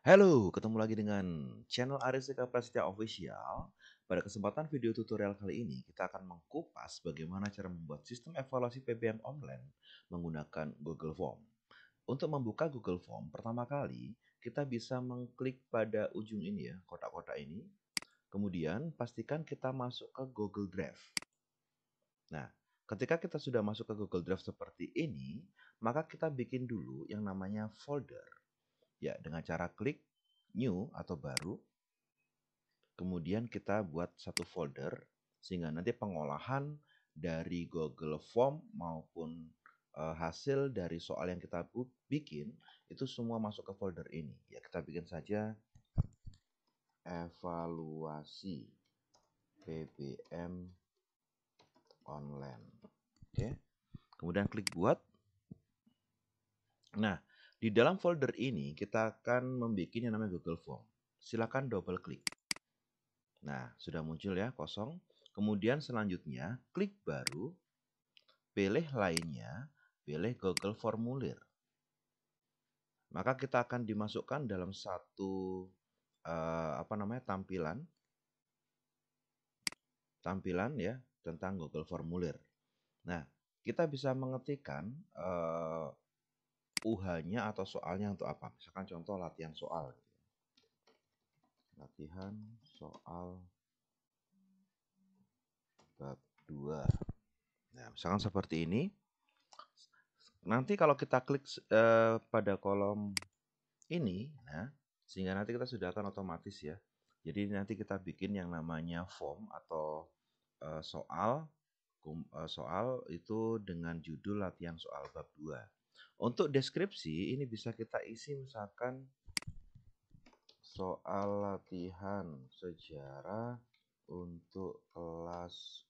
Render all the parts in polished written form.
Halo, ketemu lagi dengan channel Aristika Prasetya Official. Pada kesempatan video tutorial kali ini, kita akan mengkupas bagaimana cara membuat sistem evaluasi PBM online menggunakan Google Form. Untuk membuka Google Form, pertama kali kita bisa mengklik pada ujung ini ya, kotak-kotak ini. Kemudian pastikan kita masuk ke Google Drive. Nah, ketika kita sudah masuk ke Google Drive seperti ini, maka kita bikin dulu yang namanya folder. Ya, dengan cara klik new atau baru, kemudian kita buat satu folder sehingga nanti pengolahan dari Google Form maupun hasil dari soal yang kita bikin itu semua masuk ke folder ini. Ya, kita bikin saja evaluasi PBM online. Oke. Kemudian klik buat. Nah, di dalam folder ini kita akan membuat yang namanya Google Form. Silakan double klik. Nah, sudah muncul ya, kosong. Kemudian selanjutnya, klik baru, pilih lainnya, pilih Google Formulir. Maka kita akan dimasukkan dalam satu tampilan ya tentang Google Formulir. Nah, kita bisa mengetikkan UH-nya atau soalnya untuk apa. Misalkan contoh latihan soal. Latihan soal bab 2. Nah, misalkan seperti ini. Nanti kalau kita klik pada kolom ini, nah, sehingga nanti kita sudah akan otomatis ya. Jadi nanti kita bikin yang namanya form atau soal itu dengan judul latihan soal bab 2. Untuk deskripsi ini bisa kita isi misalkan soal latihan sejarah untuk kelas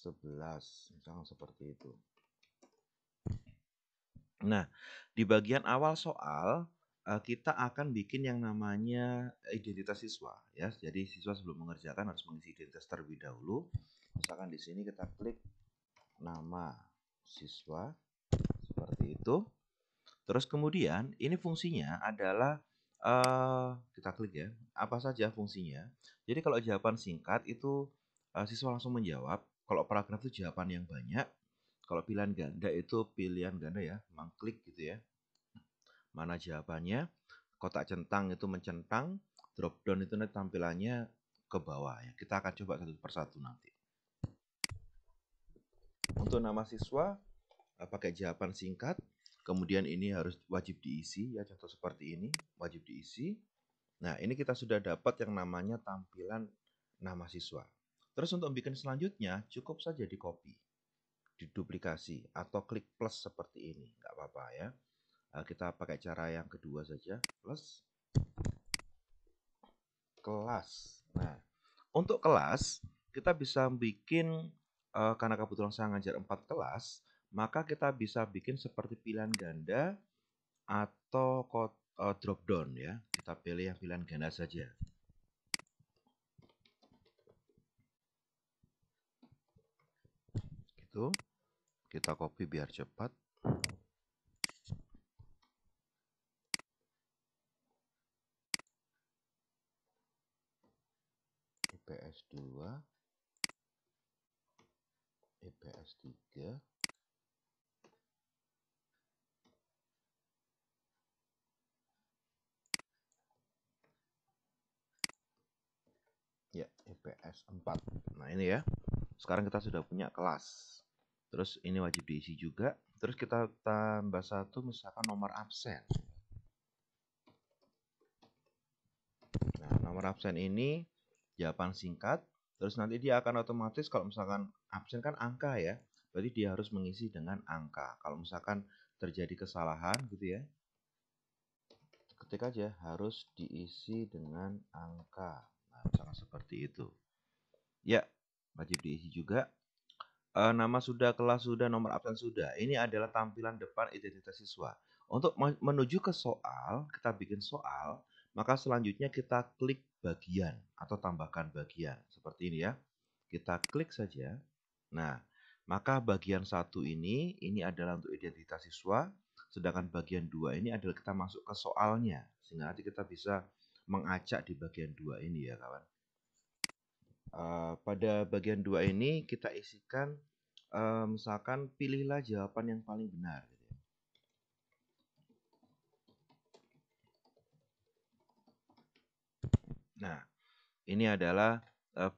11, misalkan seperti itu. Nah, di bagian awal soal kita akan bikin yang namanya identitas siswa ya. Jadi siswa sebelum mengerjakan harus mengisi identitas terlebih dahulu. Misalkan di sini kita klik nama siswa seperti itu. Terus kemudian ini fungsinya adalah kita klik ya. Apa saja fungsinya? Jadi kalau jawaban singkat itu siswa langsung menjawab. Kalau paragraf itu jawaban yang banyak. Kalau pilihan ganda itu pilihan ganda ya, mengklik gitu ya. Mana jawabannya? Kotak centang itu mencentang, drop down itu nanti tampilannya ke bawah ya. Kita akan coba satu persatu nanti. Untuk nama siswa pakai jawaban singkat, kemudian ini harus wajib diisi ya, contoh seperti ini, wajib diisi. Nah, ini kita sudah dapat yang namanya tampilan nama siswa. Terus untuk bikin selanjutnya cukup saja di copy, diduplikasi atau klik plus seperti ini, nggak apa-apa ya. Kita pakai cara yang kedua saja, plus kelas. Nah, untuk kelas kita bisa bikin karena kebetulan saya ngajar 4 kelas, maka kita bisa bikin seperti pilihan ganda atau drop down ya. Kita pilih yang pilihan ganda saja. Gitu. Kita copy biar cepat. IPS 2, IPS 3, ya IPS 4. Nah ini ya, sekarang kita sudah punya kelas. Terus ini wajib diisi juga. Terus kita tambah satu misalkan nomor absen. Nah nomor absen ini jawaban singkat. Terus nanti dia akan otomatis kalau misalkan absen kan angka ya. Berarti dia harus mengisi dengan angka. Kalau misalkan terjadi kesalahan gitu ya, ketik aja harus diisi dengan angka. Nah, misalkan seperti itu. Ya, wajib diisi juga. Nama sudah, kelas sudah, nomor absen sudah. Ini adalah tampilan depan identitas siswa. Untuk menuju ke soal, kita bikin soal, maka selanjutnya kita klik bagian atau tambahkan bagian. Seperti ini ya. Kita klik saja. Nah, maka bagian satu ini adalah untuk identitas siswa. Sedangkan bagian 2 ini adalah kita masuk ke soalnya, sehingga nanti kita bisa mengacak di bagian 2 ini ya kawan. Pada bagian 2 ini kita isikan misalkan pilihlah jawaban yang paling benar gitu ya. Nah, ini adalah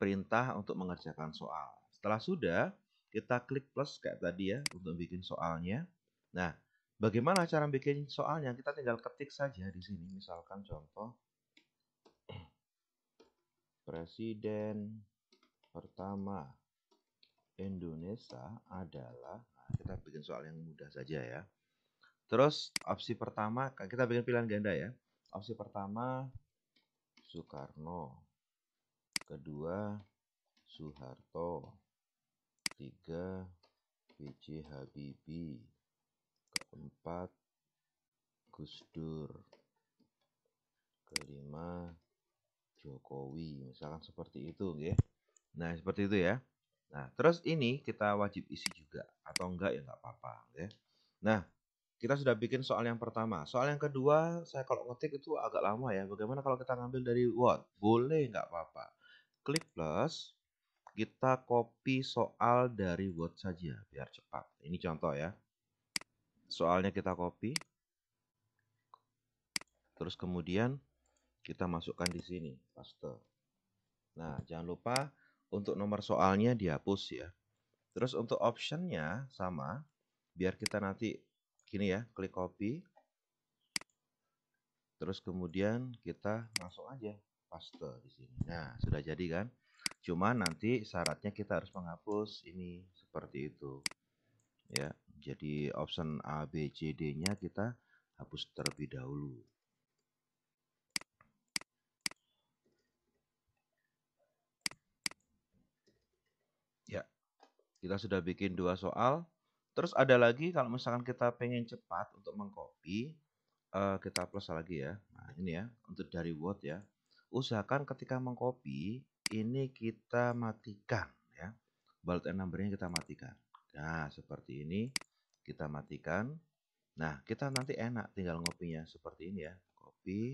perintah untuk mengerjakan soal. Setelah sudah, kita klik plus kayak tadi ya untuk bikin soalnya. Nah, bagaimana cara bikin soalnya? Kita tinggal ketik saja di sini. Misalkan contoh Presiden pertama Indonesia adalah, nah, kita bikin soal yang mudah saja ya. Terus opsi pertama, kita bikin pilihan ganda ya. Opsi pertama Soekarno, kedua Soeharto, tiga B.J. Habibie, keempat Gus Dur, kelima Jokowi, misalkan seperti itu ya. Nah, seperti itu ya. Nah, terus ini kita wajib isi juga atau enggak ya nggak apa-apa ya. Nah, kita sudah bikin soal yang pertama. Soal yang kedua, saya kalau ngetik itu agak lama ya. Bagaimana kalau kita ngambil dari Word? Boleh, nggak apa-apa. Klik plus, kita copy soal dari Word saja biar cepat. Ini contoh ya. Soalnya kita copy. Terus kemudian kita masukkan di sini, paste. Nah, jangan lupa untuk nomor soalnya dihapus ya. Terus untuk optionnya sama, biar kita nanti gini ya, klik copy. Terus kemudian kita masuk aja paste di sini. Nah, sudah jadi kan? Cuma nanti syaratnya kita harus menghapus ini seperti itu. Ya, jadi option A, B, C, D-nya kita hapus terlebih dahulu. Ya, kita sudah bikin 2 soal. Terus ada lagi kalau misalkan kita pengen cepat untuk mengcopy, kita plus lagi ya. Nah, ini ya, untuk dari Word ya. Usahakan ketika mengcopy, ini kita matikan ya. Bullet and number-nya kita matikan. Nah, seperti ini kita matikan. Nah, kita nanti enak tinggal ngopinya seperti ini ya. Copy.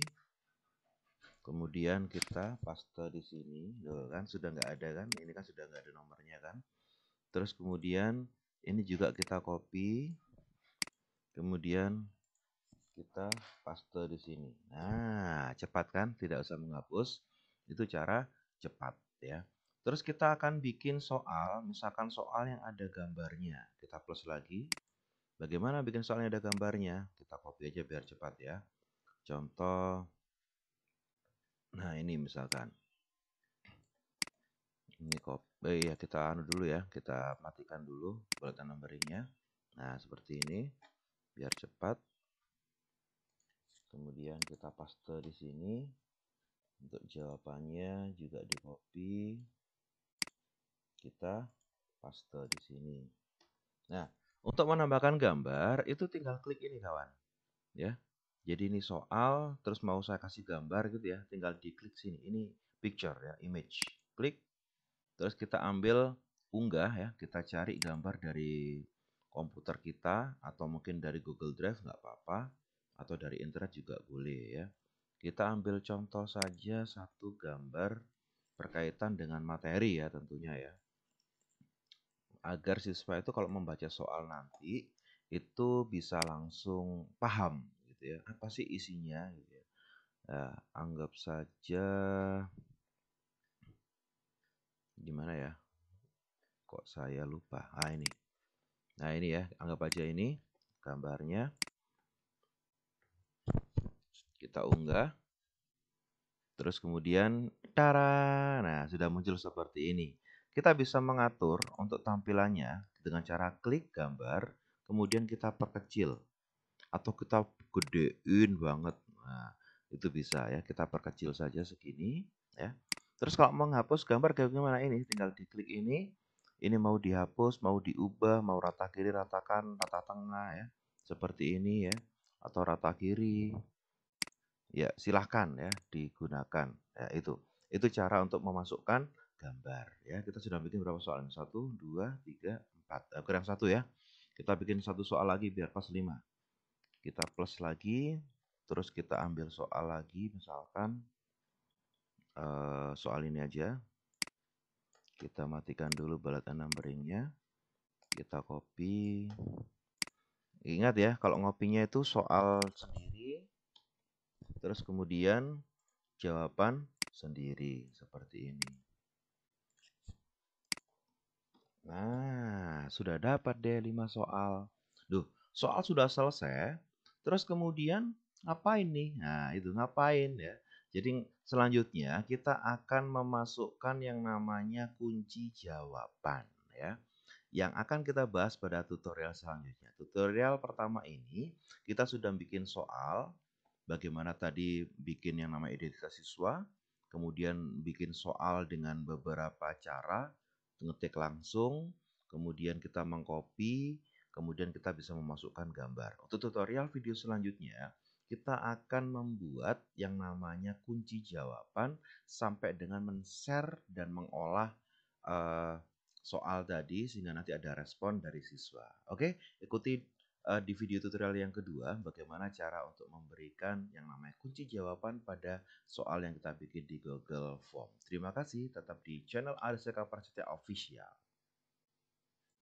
Kemudian kita paste di sini. Loh, kan sudah nggak ada kan? Ini kan sudah nggak ada nomornya kan? Terus kemudian ini juga kita copy. Kemudian kita paste di sini. Nah, cepat kan? Tidak usah menghapus. Itu cara cepat ya. Terus kita akan bikin soal, misalkan soal yang ada gambarnya. Kita plus lagi. Bagaimana bikin soalnya ada gambarnya? Kita copy aja biar cepat ya. Contoh, nah ini misalkan. Ini copy, ya kita anu dulu ya. Kita matikan dulu bulletin numberingnya. Nah, seperti ini. Biar cepat. Kemudian kita paste di sini. Untuk jawabannya juga di copy. Kita paste di sini. Nah, untuk menambahkan gambar itu tinggal klik ini kawan. Ya. Jadi ini soal, terus mau saya kasih gambar gitu ya, tinggal diklik sini. Ini picture ya, image. Klik. Terus kita ambil unggah ya, kita cari gambar dari komputer kita atau mungkin dari Google Drive nggak apa-apa, atau dari internet juga boleh ya. Kita ambil contoh saja satu gambar berkaitan dengan materi ya tentunya ya. Agar siswa itu kalau membaca soal nanti itu bisa langsung paham gitu ya. Apa sih isinya gitu ya. Nah, anggap saja gimana ya? Kok saya lupa? Ah ini. Nah ini ya, anggap aja ini gambarnya. Kita unggah. Terus kemudian, tara, nah sudah muncul seperti ini. Kita bisa mengatur untuk tampilannya dengan cara klik gambar, kemudian kita perkecil. Atau kita gedein banget. Nah, itu bisa ya, kita perkecil saja segini. Ya. Terus kalau menghapus gambar kayak gimana ini? Tinggal diklik ini mau dihapus, mau diubah, mau rata kiri, rata kanan, rata tengah ya. Seperti ini ya. Atau rata kiri. Ya, silahkan ya digunakan. Ya, itu cara untuk memasukkan gambar ya. Kita sudah bikin berapa soal? 1, 2, 3, 4. Kurang 1 ya. Kita bikin 1 soal lagi biar pas 5. Kita plus lagi, terus kita ambil soal lagi, misalkan soal ini aja. Kita matikan dulu bullet and numbering-nya. Kita copy. Ingat ya, kalau ngopinya itu soal sendiri, terus kemudian jawaban sendiri, seperti ini. Nah, sudah dapat deh 5 soal. Duh, soal sudah selesai, terus kemudian ngapain nih? Nah, itu ngapain ya. Jadi selanjutnya kita akan memasukkan yang namanya kunci jawaban ya. Yang akan kita bahas pada tutorial selanjutnya. Tutorial pertama ini kita sudah bikin soal, bagaimana tadi bikin yang namanya identitas siswa, kemudian bikin soal dengan beberapa cara, ngetik langsung, kemudian kita mengcopy, kemudian kita bisa memasukkan gambar. Untuk tutorial video selanjutnya, kita akan membuat yang namanya kunci jawaban sampai dengan men-share dan mengolah eh, soal tadi sehingga nanti ada respon dari siswa. Oke, ikuti di video tutorial yang kedua bagaimana cara untuk memberikan yang namanya kunci jawaban pada soal yang kita bikin di Google Form. Terima kasih, tetap di channel ADSK Prasetya Official.